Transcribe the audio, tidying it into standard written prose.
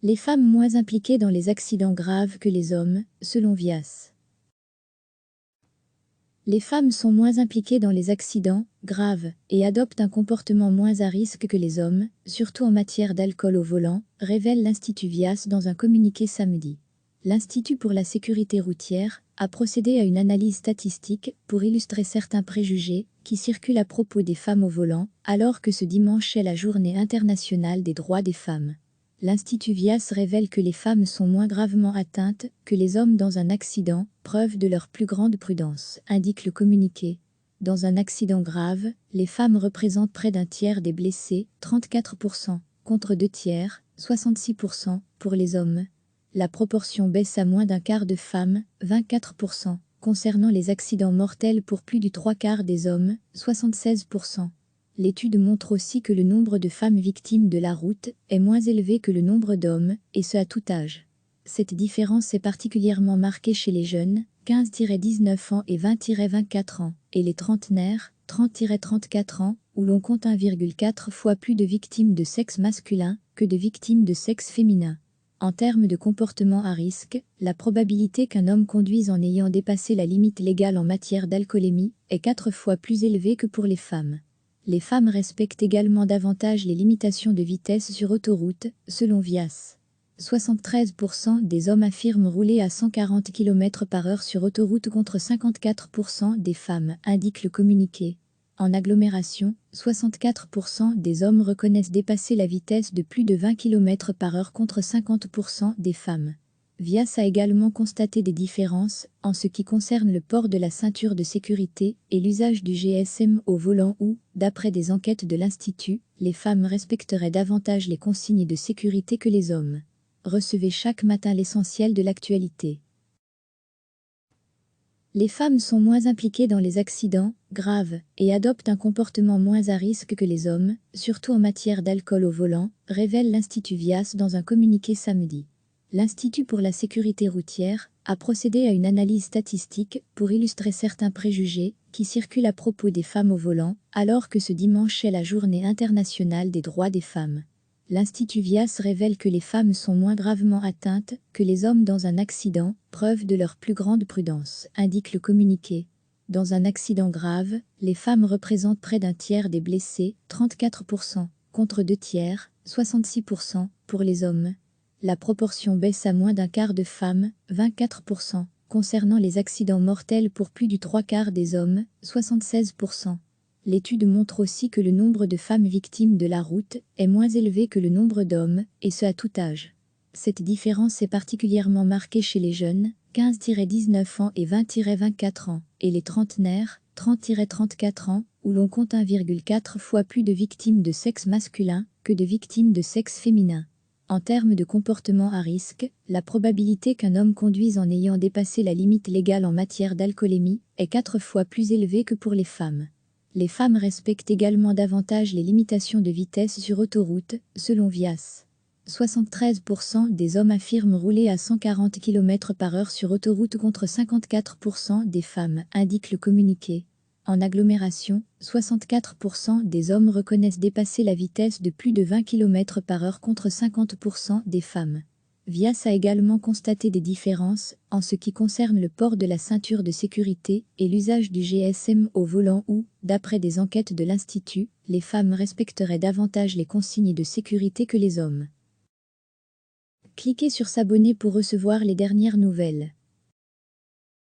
Les femmes moins impliquées dans les accidents graves que les hommes, selon Vias. Les femmes sont moins impliquées dans les accidents graves et adoptent un comportement moins à risque que les hommes, surtout en matière d'alcool au volant, révèle l'Institut Vias dans un communiqué samedi. L'Institut pour la sécurité routière a procédé à une analyse statistique pour illustrer certains préjugés qui circulent à propos des femmes au volant, alors que ce dimanche est la Journée internationale des droits des femmes. L'Institut Vias révèle que les femmes sont moins gravement atteintes que les hommes dans un accident, preuve de leur plus grande prudence, indique le communiqué. Dans un accident grave, les femmes représentent près d'un tiers des blessés, 34%, contre 2 tiers, 66%, pour les hommes. La proportion baisse à moins d'un quart de femmes, 24%, concernant les accidents mortels pour plus du 3/4 des hommes, 76%. L'étude montre aussi que le nombre de femmes victimes de la route est moins élevé que le nombre d'hommes, et ce à tout âge. Cette différence est particulièrement marquée chez les jeunes, 15-19 ans et 20-24 ans, et les trentenaires, 30-34 ans, où l'on compte 1,4 fois plus de victimes de sexe masculin que de victimes de sexe féminin. En termes de comportement à risque, la probabilité qu'un homme conduise en ayant dépassé la limite légale en matière d'alcoolémie est 4 fois plus élevée que pour les femmes. Les femmes respectent également davantage les limitations de vitesse sur autoroute, selon Vias. 73% des hommes affirment rouler à 140 km/h sur autoroute contre 54% des femmes, indique le communiqué. En agglomération, 64% des hommes reconnaissent dépasser la vitesse de plus de 20 km/h contre 50% des femmes. Vias a également constaté des différences en ce qui concerne le port de la ceinture de sécurité et l'usage du GSM au volant où, d'après des enquêtes de l'Institut, les femmes respecteraient davantage les consignes de sécurité que les hommes. Recevez chaque matin l'essentiel de l'actualité. Les femmes sont moins impliquées dans les accidents graves et adoptent un comportement moins à risque que les hommes, surtout en matière d'alcool au volant, révèle l'Institut Vias dans un communiqué samedi. L'Institut pour la sécurité routière a procédé à une analyse statistique pour illustrer certains préjugés qui circulent à propos des femmes au volant, alors que ce dimanche est la Journée internationale des droits des femmes. L'Institut Vias révèle que les femmes sont moins gravement atteintes que les hommes dans un accident, preuve de leur plus grande prudence, indique le communiqué. Dans un accident grave, les femmes représentent près d'un tiers des blessés, 34%, contre 2 tiers, 66%, pour les hommes. La proportion baisse à moins d'un quart de femmes, 24%, concernant les accidents mortels pour plus du 3/4 des hommes, 76%. L'étude montre aussi que le nombre de femmes victimes de la route est moins élevé que le nombre d'hommes, et ce à tout âge. Cette différence est particulièrement marquée chez les jeunes, 15-19 ans et 20-24 ans, et les trentenaires, 30-34 ans, où l'on compte 1,4 fois plus de victimes de sexe masculin que de victimes de sexe féminin. En termes de comportement à risque, la probabilité qu'un homme conduise en ayant dépassé la limite légale en matière d'alcoolémie est 4 fois plus élevée que pour les femmes. Les femmes respectent également davantage les limitations de vitesse sur autoroute, selon Vias. 73% des hommes affirment rouler à 140 km/h sur autoroute contre 54% des femmes, indique le communiqué. En agglomération, 64% des hommes reconnaissent dépasser la vitesse de plus de 20 km/h contre 50% des femmes. Vias a également constaté des différences en ce qui concerne le port de la ceinture de sécurité et l'usage du GSM au volant où, d'après des enquêtes de l'Institut, les femmes respecteraient davantage les consignes de sécurité que les hommes. Cliquez sur s'abonner pour recevoir les dernières nouvelles.